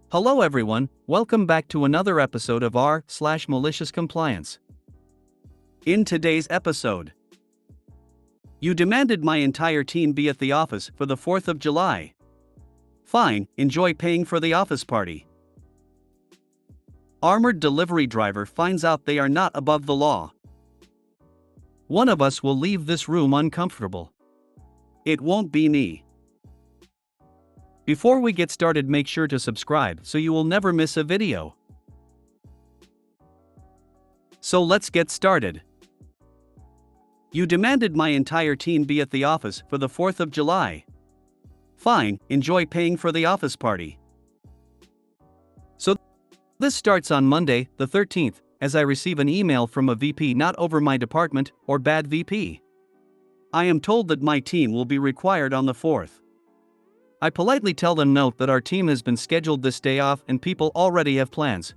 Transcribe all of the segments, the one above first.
Hello everyone, welcome back to another episode of r/Malicious Compliance. In today's episode, you demanded my entire team be at the office for the 4th of July. Fine, enjoy paying for the office party. Armored delivery driver finds out they are not above the law. One of us will leave this room uncomfortable. It won't be me. Before we get started, make sure to subscribe so you will never miss a video. So let's get started. You demanded my entire team be at the office for the 4th of July. Fine, enjoy paying for the office party. So this starts on Monday, the 13th, as I receive an email from a VP not over my department, or bad VP. I am told that my team will be required on the 4th. I politely tell them no, that our team has been scheduled this day off and people already have plans.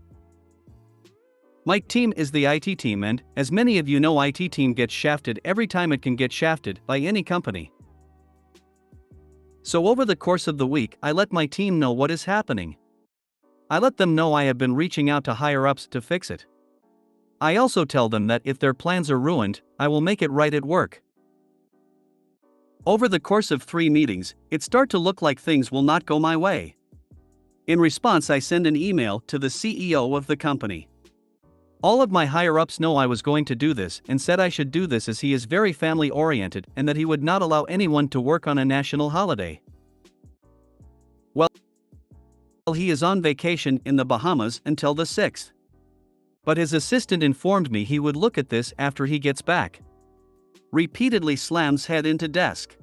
My team is the IT team, and, as many of you know, IT team gets shafted every time it can get shafted by any company. So over the course of the week, I let my team know what is happening. I let them know I have been reaching out to higher-ups to fix it. I also tell them that if their plans are ruined, I will make it right at work. Over the course of 3 meetings, it starts to look like things will not go my way. In response, I send an email to the CEO of the company. All of my higher-ups know I was going to do this and said I should do this as he is very family-oriented and that he would not allow anyone to work on a national holiday. Well, he is on vacation in the Bahamas until the 6th. But his assistant informed me he would look at this after he gets back. Repeatedly slams head into desk.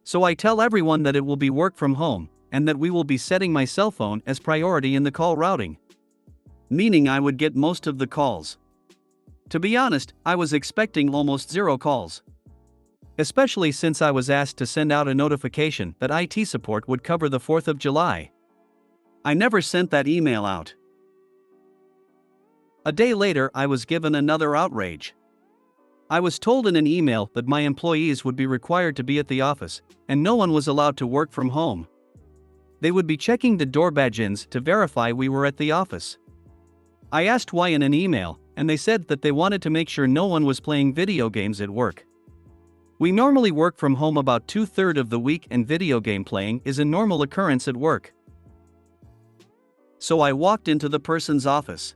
So I tell everyone that it will be work from home, and that we will be setting my cell phone as priority in the call routing. Meaning I would get most of the calls. To be honest, I was expecting almost 0 calls. Especially since I was asked to send out a notification that IT support would cover the 4th of July. I never sent that email out. A day later, I was given another outrage. I was told in an email that my employees would be required to be at the office, and no one was allowed to work from home. They would be checking the door badge-ins to verify we were at the office. I asked why in an email, and they said that they wanted to make sure no one was playing video games at work. We normally work from home about 2/3 of the week, and video game playing is a normal occurrence at work. So I walked into the person's office.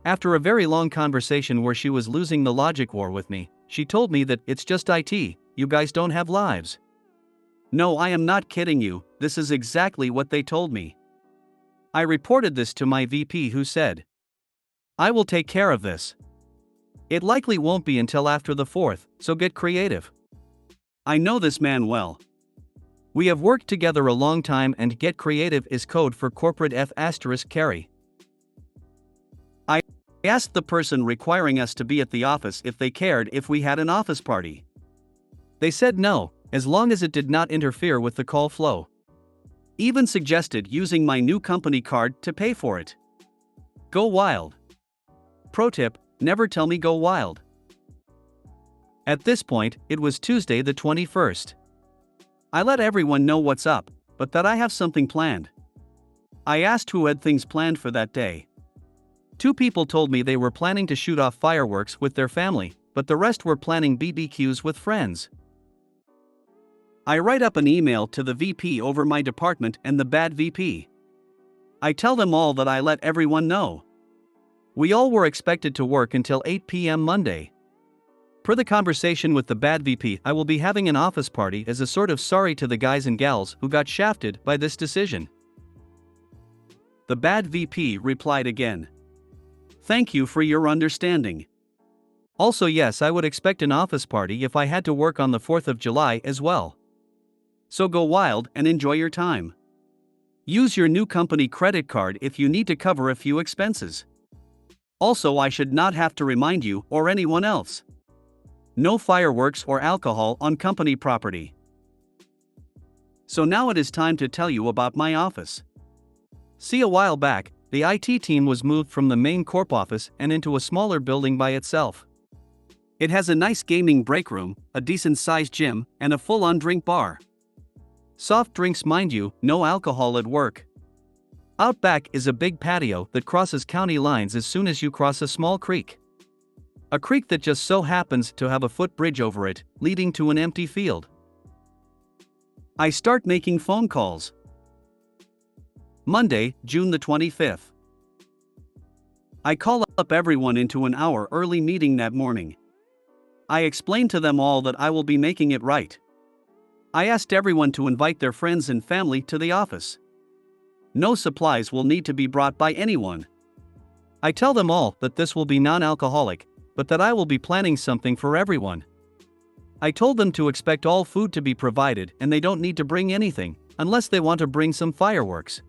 After a very long conversation where she was losing the logic war with me, she told me that it's just IT, you guys don't have lives. No, I am not kidding you, this is exactly what they told me. I reported this to my VP, who said, I will take care of this. It likely won't be until after the 4th, so get creative. I know this man well. We have worked together a long time, and get creative is code for corporate F***carry. I asked the person requiring us to be at the office if they cared if we had an office party. They said no, as long as it did not interfere with the call flow. Even suggested using my new company card to pay for it. Go wild. Pro tip, never tell me go wild. At this point, it was Tuesday the 21st. I let everyone know what's up, but that I have something planned. I asked who had things planned for that day. 2 people told me they were planning to shoot off fireworks with their family, but the rest were planning BBQs with friends. I write up an email to the VP over my department and the bad VP. I tell them all that I let everyone know. We all were expected to work until 8 p.m. Monday. Per the conversation with the bad VP, I will be having an office party as a sort of sorry to the guys and gals who got shafted by this decision. The bad VP replied again. Thank you for your understanding. Also, yes, I would expect an office party if I had to work on the 4th of July as well. So go wild and enjoy your time. Use your new company credit card if you need to cover a few expenses. Also, I should not have to remind you or anyone else. No fireworks or alcohol on company property. So now it is time to tell you about my office. See, a while back, the IT team was moved from the main corp office and into a smaller building by itself. It has a nice gaming break room, a decent-sized gym, and a full-on drink bar. Soft drinks, mind you, no alcohol at work. Out back is a big patio that crosses county lines as soon as you cross a small creek. A creek that just so happens to have a footbridge over it, leading to an empty field. I start making phone calls. Monday, June the 25th. I call up everyone into an hour early meeting that morning. I explain to them all that I will be making it right. I asked everyone to invite their friends and family to the office. No supplies will need to be brought by anyone. I tell them all that this will be non-alcoholic, but that I will be planning something for everyone. I told them to expect all food to be provided and they don't need to bring anything, unless they want to bring some fireworks.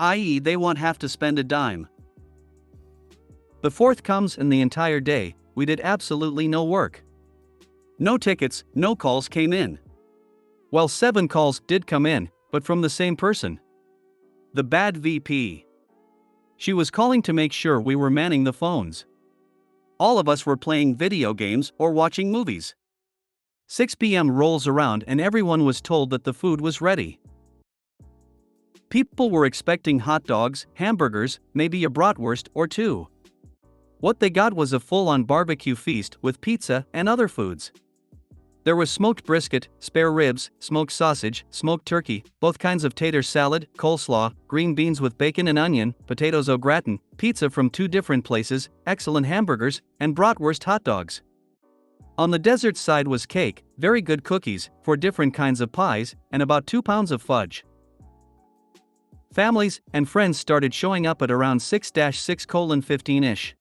I.e., they won't have to spend a dime. The 4th comes and the entire day, we did absolutely no work. No tickets, no calls came in. Well, 7 calls did come in, but from the same person. The bad VP. She was calling to make sure we were manning the phones. All of us were playing video games or watching movies. 6 p.m. rolls around and everyone was told that the food was ready. People were expecting hot dogs, hamburgers, maybe a bratwurst or 2. What they got was a full-on barbecue feast with pizza and other foods. There was smoked brisket, spare ribs, smoked sausage, smoked turkey, both kinds of tater salad, coleslaw, green beans with bacon and onion, potatoes au gratin, pizza from 2 different places, excellent hamburgers, and bratwurst hot dogs. On the dessert side was cake, very good cookies, 4 different kinds of pies, and about 2 pounds of fudge. Families and friends started showing up at around 6-6:15-ish.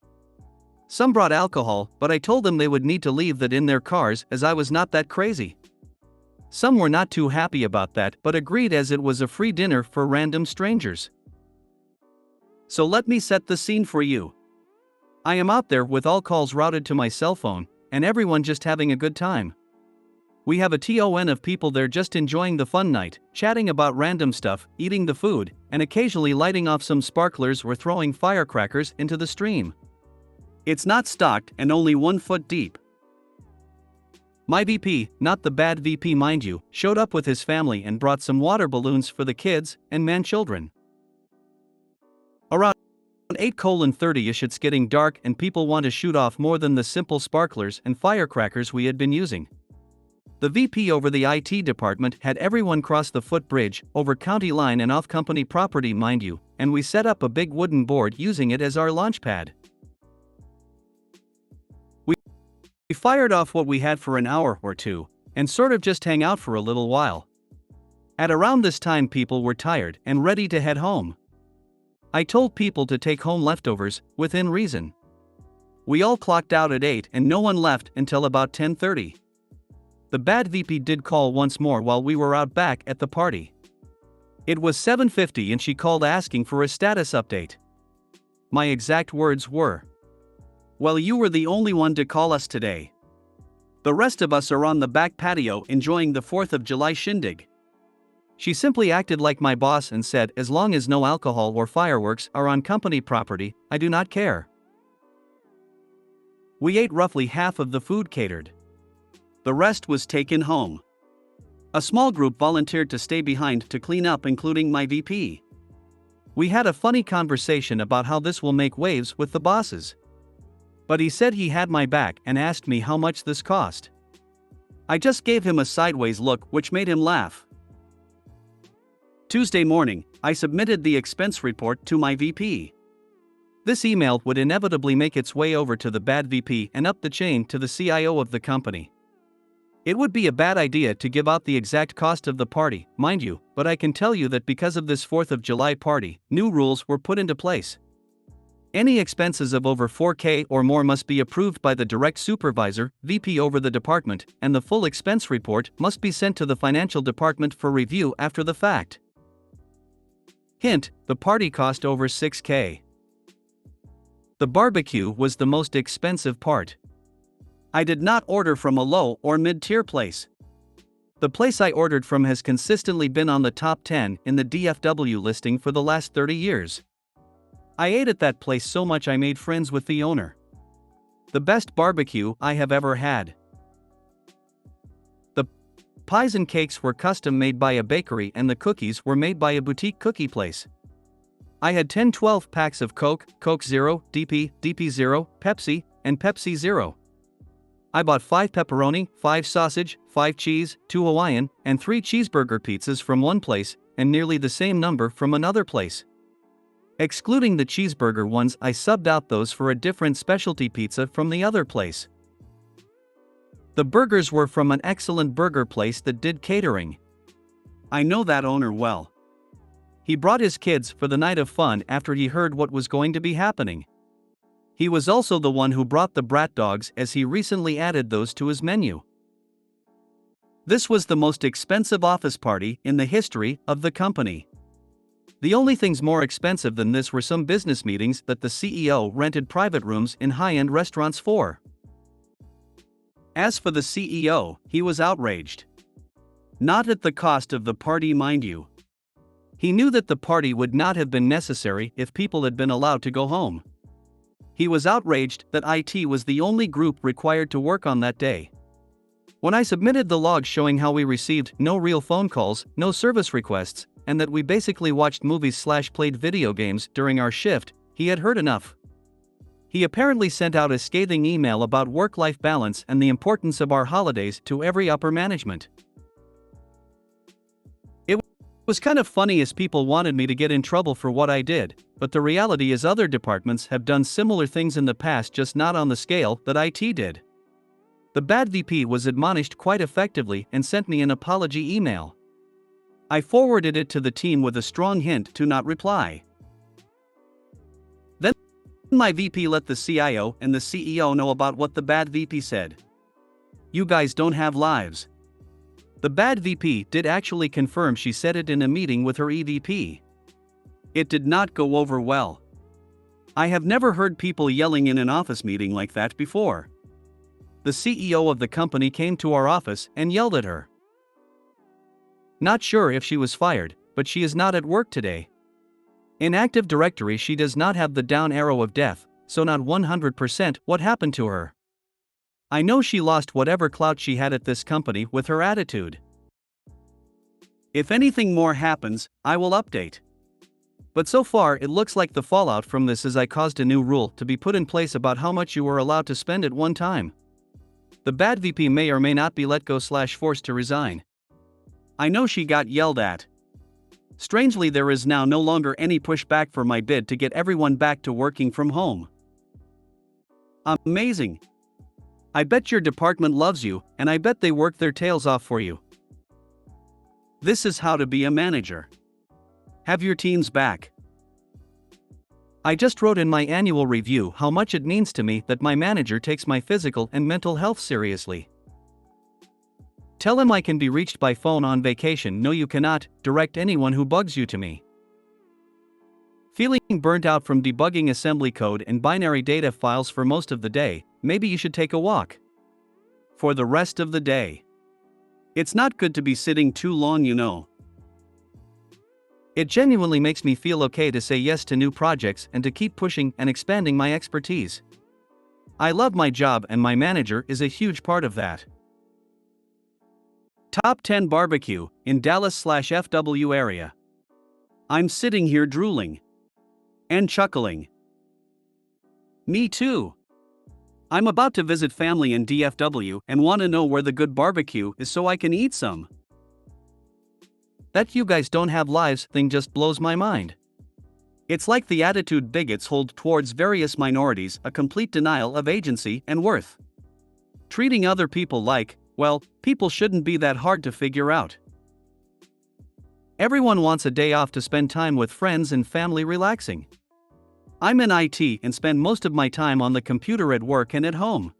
Some brought alcohol, but I told them they would need to leave that in their cars as I was not that crazy. Some were not too happy about that but agreed as it was a free dinner for random strangers. So let me set the scene for you. I am out there with all calls routed to my cell phone, and everyone just having a good time. We have a ton of people there just enjoying the fun night, chatting about random stuff, eating the food, and occasionally lighting off some sparklers or throwing firecrackers into the stream. It's not stocked and only 1 foot deep. My VP, not the bad VP mind you, showed up with his family and brought some water balloons for the kids and man-children. Around 8:30ish it's getting dark and people want to shoot off more than the simple sparklers and firecrackers we had been using. The VP over the IT department had everyone cross the footbridge, over county line and off company property mind you, and we set up a big wooden board using it as our launch pad. We fired off what we had for an hour or 2, and sort of just hang out for a little while. At around this time people were tired and ready to head home. I told people to take home leftovers, within reason. We all clocked out at 8 and no one left until about 10:30. The bad VP did call once more while we were out back at the party. It was 7:50 and she called asking for a status update. My exact words were, "Well, you were the only one to call us today. The rest of us are on the back patio enjoying the 4th of July shindig." She simply acted like my boss and said as long as no alcohol or fireworks are on company property, I do not care. We ate roughly half of the food catered. The rest was taken home. A small group volunteered to stay behind to clean up, including my VP. We had a funny conversation about how this will make waves with the bosses. But he said he had my back and asked me how much this cost. I just gave him a sideways look which made him laugh. Tuesday morning, I submitted the expense report to my VP. This email would inevitably make its way over to the bad VP and up the chain to the CIO of the company. It would be a bad idea to give out the exact cost of the party, mind you, but I can tell you that because of this 4th of July party, new rules were put into place. Any expenses of over $4,000 or more must be approved by the direct supervisor, VP over the department, and the full expense report must be sent to the financial department for review after the fact. Hint, the party cost over $6,000. The barbecue was the most expensive part. I did not order from a low or mid-tier place. The place I ordered from has consistently been on the top 10 in the DFW listing for the last 30 years. I ate at that place so much I made friends with the owner. The best barbecue I have ever had. The pies and cakes were custom made by a bakery and the cookies were made by a boutique cookie place. I had 10-12 packs of Coke, Coke Zero, DP, DP Zero, Pepsi, and Pepsi Zero. I bought 5 pepperoni, 5 sausage, 5 cheese, 2 Hawaiian, and 3 cheeseburger pizzas from one place, and nearly the same number from another place. Excluding the cheeseburger ones, I subbed out those for a different specialty pizza from the other place. The burgers were from an excellent burger place that did catering. I know that owner well. He brought his kids for the night of fun after he heard what was going to be happening. He was also the one who brought the brat dogs, as he recently added those to his menu. This was the most expensive office party in the history of the company. The only things more expensive than this were some business meetings that the CEO rented private rooms in high-end restaurants for. As for the CEO, he was outraged. Not at the cost of the party, mind you. He knew that the party would not have been necessary if people had been allowed to go home. He was outraged that IT was the only group required to work on that day. When I submitted the log showing how we received no real phone calls, no service requests, and that we basically watched movies/played video games during our shift, he had heard enough. He apparently sent out a scathing email about work-life balance and the importance of our holidays to every upper management. It was kind of funny as people wanted me to get in trouble for what I did, but the reality is other departments have done similar things in the past, just not on the scale that IT did. The bad VP was admonished quite effectively and sent me an apology email. I forwarded it to the team with a strong hint to not reply. Then my VP let the CIO and the CEO know about what the bad VP said. You guys don't have lives. The bad VP did actually confirm she said it in a meeting with her EVP. It did not go over well. I have never heard people yelling in an office meeting like that before. The CEO of the company came to our office and yelled at her. Not sure if she was fired, but she is not at work today. In Active Directory she does not have the down arrow of death, so not 100% what happened to her. I know she lost whatever clout she had at this company with her attitude. If anything more happens, I will update. But so far it looks like the fallout from this is I caused a new rule to be put in place about how much you were allowed to spend at one time. The bad VP may or may not be let go/forced to resign. I know she got yelled at. Strangely, there is now no longer any pushback for my bid to get everyone back to working from home. Amazing. I bet your department loves you, and I bet they work their tails off for you. This is how to be a manager. Have your teams back. I just wrote in my annual review how much it means to me that my manager takes my physical and mental health seriously. Tell him I can be reached by phone on vacation. No, you cannot direct anyone who bugs you to me. Feeling burnt out from debugging assembly code and binary data files for most of the day, maybe you should take a walk. For the rest of the day. It's not good to be sitting too long, you know. It genuinely makes me feel okay to say yes to new projects and to keep pushing and expanding my expertise. I love my job and my manager is a huge part of that. Top 10 barbecue in Dallas/FW area. I'm sitting here drooling. And chuckling. Me too. I'm about to visit family in DFW and want to know where the good barbecue is so I can eat some. That you guys don't have lives thing just blows my mind. It's like the attitude bigots hold towards various minorities, a complete denial of agency and worth. Treating other people like, well, people shouldn't be that hard to figure out. Everyone wants a day off to spend time with friends and family relaxing. I'm in IT and spend most of my time on the computer at work and at home.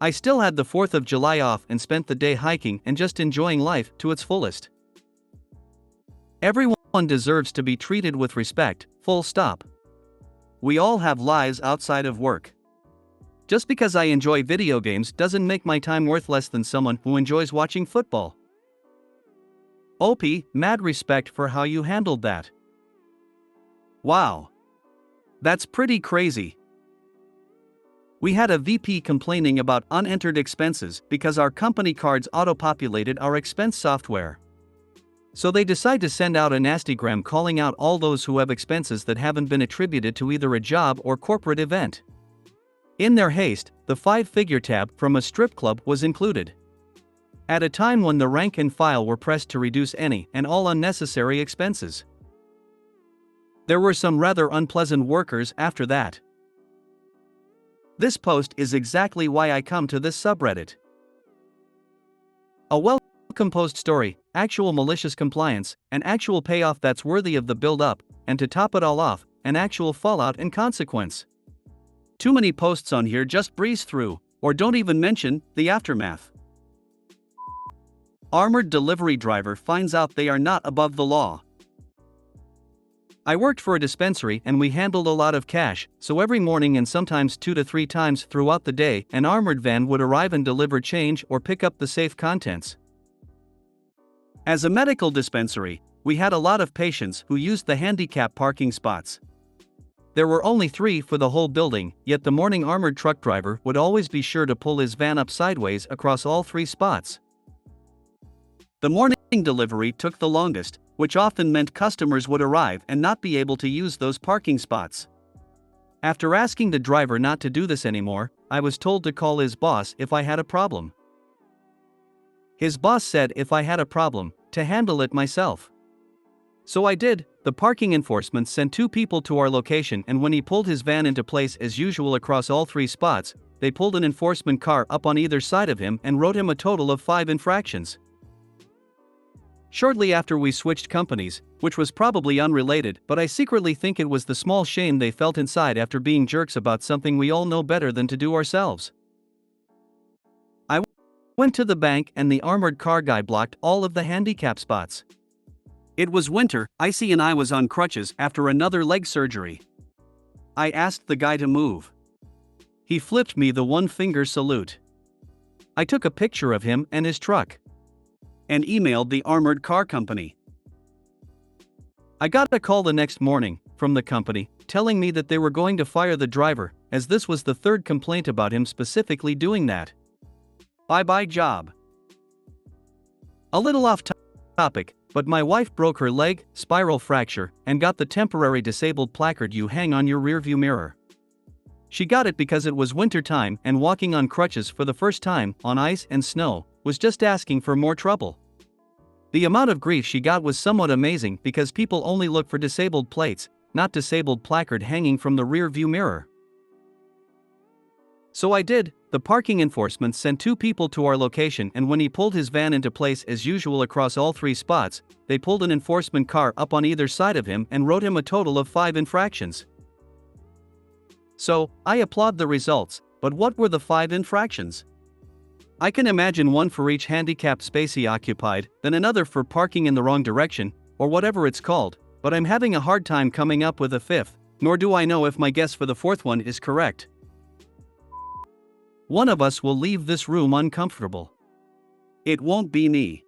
I still had the 4th of July off and spent the day hiking and just enjoying life to its fullest. Everyone deserves to be treated with respect, full stop. We all have lives outside of work. Just because I enjoy video games doesn't make my time worth less than someone who enjoys watching football. OP, mad respect for how you handled that. Wow. That's pretty crazy. We had a VP complaining about unentered expenses because our company cards auto-populated our expense software. So they decide to send out a nastygram calling out all those who have expenses that haven't been attributed to either a job or corporate event. In their haste, the 5-figure tab from a strip club was included. At a time when the rank and file were pressed to reduce any and all unnecessary expenses. There were some rather unpleasant workers after that. This post is exactly why I come to this subreddit. A well-composed story, actual malicious compliance, an actual payoff that's worthy of the build-up, and to top it all off, an actual fallout and consequence. Too many posts on here just breeze through, or don't even mention the aftermath. Armored delivery driver finds out they are not above the law. I worked for a dispensary and we handled a lot of cash, so every morning and sometimes 2 to 3 times throughout the day, an armored van would arrive and deliver change or pick up the safe contents. As a medical dispensary, we had a lot of patients who used the handicap parking spots. There were only 3 for the whole building, yet the morning armored truck driver would always be sure to pull his van up sideways across all 3 spots. The morning delivery took the longest, which often meant customers would arrive and not be able to use those parking spots. After asking the driver not to do this anymore, I was told to call his boss if I had a problem. His boss said if I had a problem, to handle it myself. So I did. The parking enforcement sent 2 people to our location, and when he pulled his van into place as usual across all 3 spots, they pulled an enforcement car up on either side of him and wrote him a total of 5 infractions. Shortly after we switched companies, which was probably unrelated, but I secretly think it was the small shame they felt inside after being jerks about something we all know better than to do ourselves. I went to the bank and the armored car guy blocked all of the handicap spots. It was winter, icy, and I was on crutches after another leg surgery. I asked the guy to move. He flipped me the 1-finger salute. I took a picture of him and his truck and emailed the armored car company. I got a call the next morning from the company telling me that they were going to fire the driver, as this was the 3rd complaint about him specifically doing that. Bye-bye job. A little off topic, but my wife broke her leg, spiral fracture, and got the temporary disabled placard you hang on your rearview mirror. She got it because it was winter time and walking on crutches for the first time on ice and snow was just asking for more trouble. The amount of grief she got was somewhat amazing because people only look for disabled plates, not disabled placard hanging from the rear view mirror. So I did. The parking enforcement sent 2 people to our location, and when he pulled his van into place as usual across all 3 spots, they pulled an enforcement car up on either side of him and wrote him a total of 5 infractions. So, I applaud the results, but what were the 5 infractions? I can imagine one for each handicapped space he occupied, then another for parking in the wrong direction, or whatever it's called, but I'm having a hard time coming up with a 5th, nor do I know if my guess for the 4th one is correct. One of us will leave this room uncomfortable. It won't be me.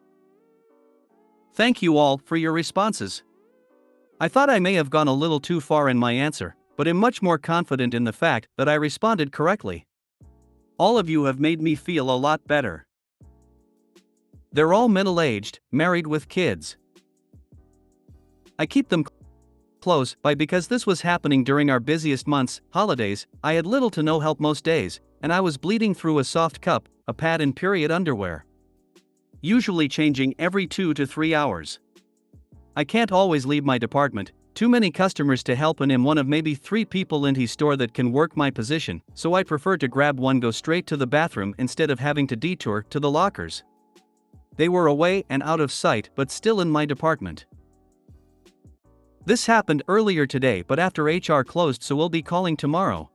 Thank you all for your responses. I thought I may have gone a little too far in my answer, but am much more confident in the fact that I responded correctly. All of you have made me feel a lot better. They're all middle-aged, married with kids. I keep them close by because this was happening during our busiest months, holidays. I had little to no help most days, and I was bleeding through a soft cup, a pad and period underwear. Usually changing every 2 to 3 hours. I can't always leave my department. Too many customers to help, and am one of maybe 3 people in his store that can work my position, so I prefer to grab one, go straight to the bathroom instead of having to detour to the lockers. They were away and out of sight, but still in my department. This happened earlier today, but after HR closed, so we'll be calling tomorrow.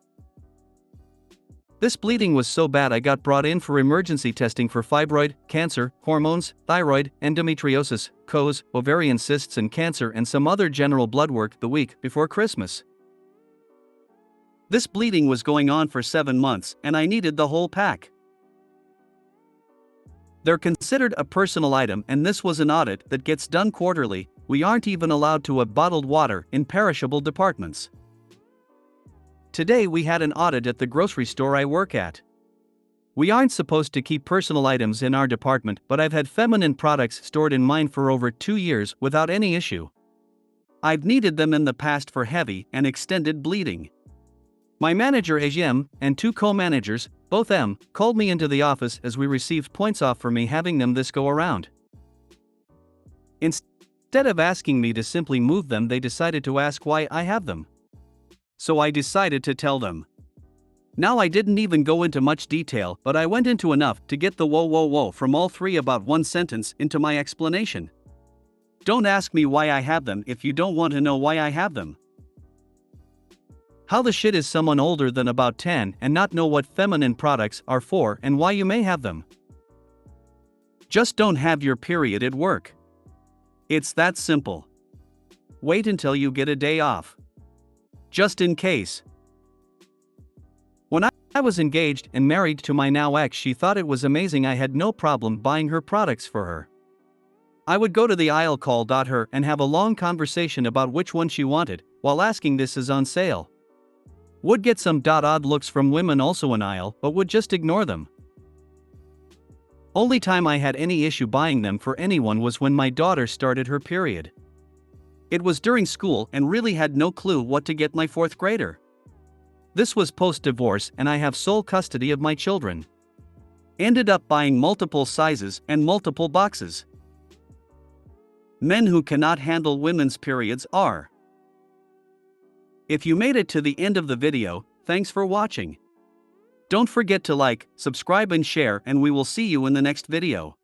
This bleeding was so bad I got brought in for emergency testing for fibroid, cancer, hormones, thyroid, endometriosis, COS, ovarian cysts and cancer, and some other general blood work the week before Christmas. This bleeding was going on for 7 months, and I needed the whole pack. They're considered a personal item, and this was an audit that gets done quarterly. We aren't even allowed to have bottled water in perishable departments. Today we had an audit at the grocery store I work at. We aren't supposed to keep personal items in our department, but I've had feminine products stored in mine for over 2 years without any issue. I've needed them in the past for heavy and extended bleeding. My manager AGM and 2 co-managers, both M, called me into the office as we received points off for me having them this go around. Instead of asking me to simply move them, they decided to ask why I have them. So I decided to tell them. Now I didn't even go into much detail, but I went into enough to get the whoa from all 3 about 1 sentence into my explanation. Don't ask me why I have them if you don't want to know why I have them. How the shit is someone older than about 10 and not know what feminine products are for and why you may have them? Just don't have your period at work. It's that simple. Wait until you get a day off. Just in case. When I was engaged and married to my now ex, she thought it was amazing I had no problem buying her products for her. I would go to the aisle, call her, and have a long conversation about which one she wanted, while asking this is on sale. Would get some odd looks from women also in aisle, but would just ignore them. Only time I had any issue buying them for anyone was when my daughter started her period. It was during school and really had no clue what to get my 4th grader. This was post-divorce and I have sole custody of my children. Ended up buying multiple sizes and multiple boxes. Men who cannot handle women's periods are. If you made it to the end of the video, thanks for watching. Don't forget to like, subscribe and share, and we will see you in the next video.